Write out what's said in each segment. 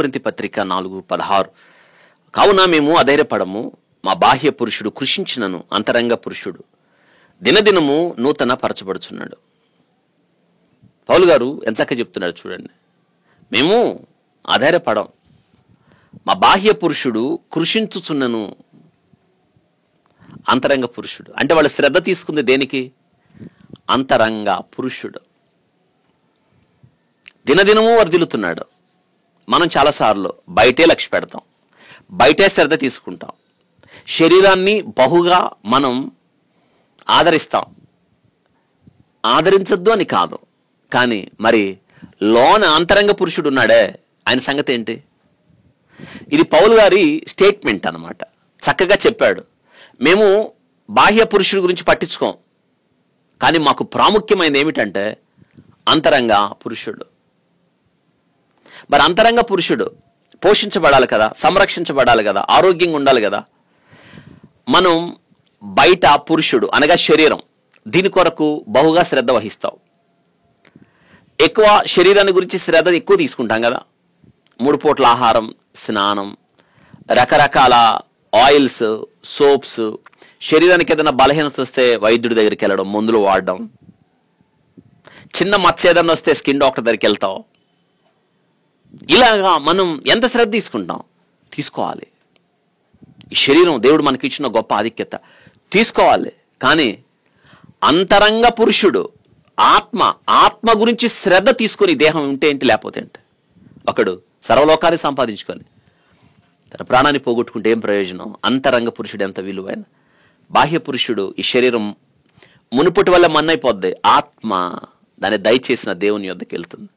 కొరింథీ పత్రిక 4:16. కావున మేము అధైర్యపడము, మా బాహ్య పురుషుడు కృషించినను అంతరంగ పురుషుడు దినదినము నూతన పరచబడుచున్నాడు. పౌలు గారు ఎంచక్క చెప్తున్నారు చూడండి. మేము అధైర్యపడం, మా బాహ్య పురుషుడు కృషించుచున్నను అంతరంగ పురుషుడు. అంటే వాళ్ళు శ్రద్ధ తీసుకుంది దేనికి? అంతరంగ పురుషుడు దినదినము వర్ధిల్లుతున్నాడు. మనం చాలాసార్లు బయటే లక్ష్య పెడతాం, బయటే శ్రద్ధ తీసుకుంటాం, శరీరాన్ని బహుగా మనం ఆదరిస్తాం. ఆదరించద్దు అని కాదు, కానీ మరి లోన అంతరంగ పురుషుడు ఉన్నాడే, ఆయన సంగతి ఏంటి? ఇది పౌలు గారి స్టేట్మెంట్ అన్నమాట. చక్కగా చెప్పాడు, మేము బాహ్య పురుషుడి గురించి పట్టించుకోం, కానీ మాకు ప్రాముఖ్యమైనది ఏమిటంటే అంతరంగ పురుషుడు. మరి అంతరంగ పురుషుడు పోషించబడాలి కదా, సంరక్షించబడాలి కదా, ఆరోగ్యంగా ఉండాలి కదా. మనం బయట పురుషుడు అనగా శరీరం, దీని కొరకు బహుగా శ్రద్ధ వహిస్తాం. ఎక్కువ శరీరాన్ని గురించి శ్రద్ధ ఎక్కువ తీసుకుంటాం కదా. 3 పూట్ల ఆహారం, స్నానం, రకరకాల ఆయిల్స్, సోప్స్, శరీరానికి ఏదైనా బలహీనత వస్తే వైద్యుడి దగ్గరికి వెళ్ళడం, మందులు వాడడం, చిన్న మచ్చ ఏదైనా వస్తే స్కిన్ డాక్టర్ దగ్గరికి వెళ్తాం. ఇలాగా మనం ఎంత శ్రద్ధ తీసుకుంటాం? తీసుకోవాలి. ఈ శరీరం దేవుడు మనకి ఇచ్చిన గొప్ప ఆధిక్యత, తీసుకోవాలి. కానీ అంతరంగ పురుషుడు ఆత్మ గురించి శ్రద్ధ తీసుకొని దేహం ఉంటే ఏంటి, లేకపోతే ఏంటి? ఒకడు సర్వలోకాన్ని సంపాదించుకొని తన ప్రాణాన్ని పోగొట్టుకుంటే ఏం ప్రయోజనం? అంతరంగ పురుషుడు ఎంత విలువైన. బాహ్య పురుషుడు ఈ శరీరం మునుపటి వల్ల మన్నైపోద్ది, ఆత్మ దాన్ని దయచేసిన దేవుని యొద్దకు వెళ్తుంది.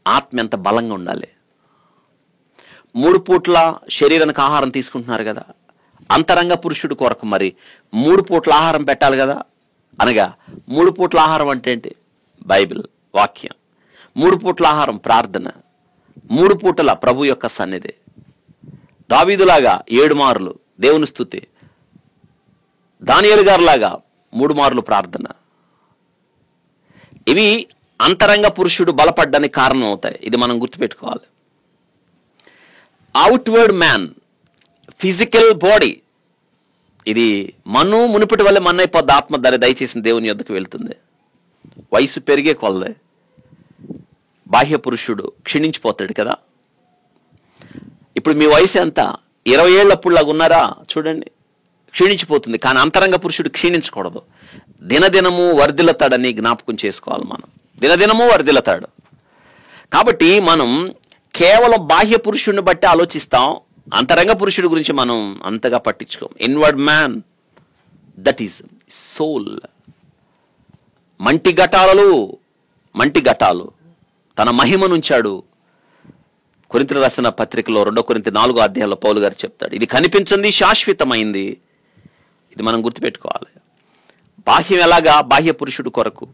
ఆత్మ ఎంత బలంగా ఉండాలి. 3 పూట్ల శరీరానికి ఆహారం తీసుకుంటున్నారు కదా, అంతరంగ పురుషుడు కొరకు మరి 3 పూట్ల ఆహారం పెట్టాలి కదా. అనగా 3 పూట్ల ఆహారం అంటే ఏంటి? బైబిల్ వాక్యం. 3 పూట్ల ఆహారం ప్రార్థన, 3 పూటల ప్రభు యొక్క సన్నిధి. దావీదులాగా 7 మార్లు దేవుని స్తుతి, దానియేలు గారిలాగా 3 మార్లు ప్రార్థన. ఇవి అంతరంగ పురుషుడు బలపడ్డానికి కారణం అవుతాయి. ఇది మనం గుర్తుపెట్టుకోవాలి. అవుట్వర్డ్ మ్యాన్, ఫిజికల్ బాడీ, ఇది మునుపటి వల్ల మన్నైపోద్ది. ఆత్మ దాన్ని దయచేసిన దేవుని యొద్దకు వెళ్తుంది. వయసు పెరిగే కొలదే బాహ్య పురుషుడు క్షీణించిపోతాడు కదా. ఇప్పుడు మీ వయసు ఎంత? 20 ఏళ్ళప్పుడు లాగా ఉన్నారా? చూడండి, క్షీణించిపోతుంది. కానీ అంతరంగ పురుషుడు క్షీణించకూడదు, దినదినము వర్ధిల్లుతాడని జ్ఞాపకం చేసుకోవాలి. మనం దినదినము వర్ధిల్లుతాడు. కాబట్టి మనం కేవలం బాహ్య పురుషుడిని బట్టి ఆలోచిస్తాం, అంతరంగ పురుషుడి గురించి మనం అంతగా పట్టించుకోం. Inward man, that is soul. మంటి ఘటాలు తన మహిమనుంచాడు. కొరింథీయులకు రాసిన పత్రికలో 2 కొరింథీ 4వ అధ్యాయంలో పౌలు గారు చెప్తాడు, ఇది కనిపించింది శాశ్వతమైంది. ఇది మనం గుర్తుపెట్టుకోవాలి. బాహ్యం ఎలాగా? బాహ్య పురుషుడు కొరకు,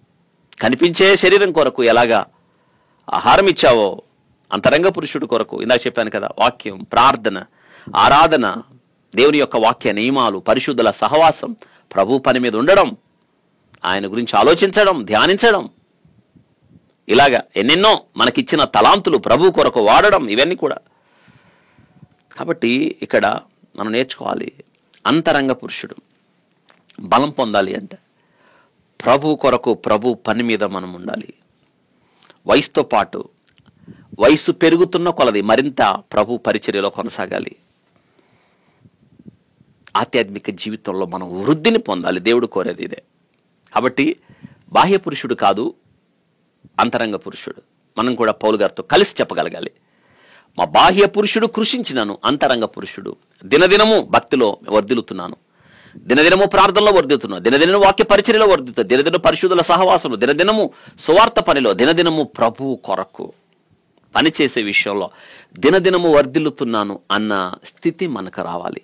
కనిపించే శరీరం కొరకు ఎలాగా ఆహారం ఇచ్చావో, అంతరంగ పురుషుడు కొరకు ఇందాక చెప్పాను కదా, వాక్యం, ప్రార్థన, ఆరాధన, దేవుని యొక్క వాక్య నియమాలు, పరిశుద్ధుల సహవాసం, ప్రభు పని మీద ఉండడం, ఆయన గురించి ఆలోచించడం, ధ్యానించడం, ఇలాగా ఎన్నెన్నో మనకిచ్చిన తలాంతులు ప్రభు కొరకు వాడడం, ఇవన్నీ కూడా. కాబట్టి ఇక్కడ మనం నేర్చుకోవాలి, అంతరంగ పురుషుడు బలం పొందాలి అంటే ప్రభు కొరకు, ప్రభు పని మీద మనం ఉండాలి. వయసుతో పాటు వయసు పెరుగుతున్న కొలది మరింత ప్రభు పరిచర్యలో కొనసాగాలి. ఆధ్యాత్మిక జీవితంలో మనం వృద్ధిని పొందాలి. దేవుడు కోరేది ఇదే. కాబట్టి బాహ్య పురుషుడు కాదు, అంతరంగ పురుషుడు. మనం కూడా పౌలు గారితో కలిసి చెప్పగలగాలి, మా బాహ్య పురుషుడు కృషించినను, అంతరంగ పురుషుడు దినదినము భక్తిలో వర్ధిల్లుతున్నాను, దినదినము ప్రార్థనలో వర్ధిల్లుతున్నాను, దినదినము వాక్య పరిచర్యలో వర్ధిల్లుతాను, దినదిన పరిశుద్ధుల సహవాసంలో, దినదినము సువార్త పనిలో, దినదినము ప్రభు కొరకు పనిచేసే విషయంలో దినదినము వర్ధిల్లుతున్నాను అన్న స్థితి మనకు రావాలి.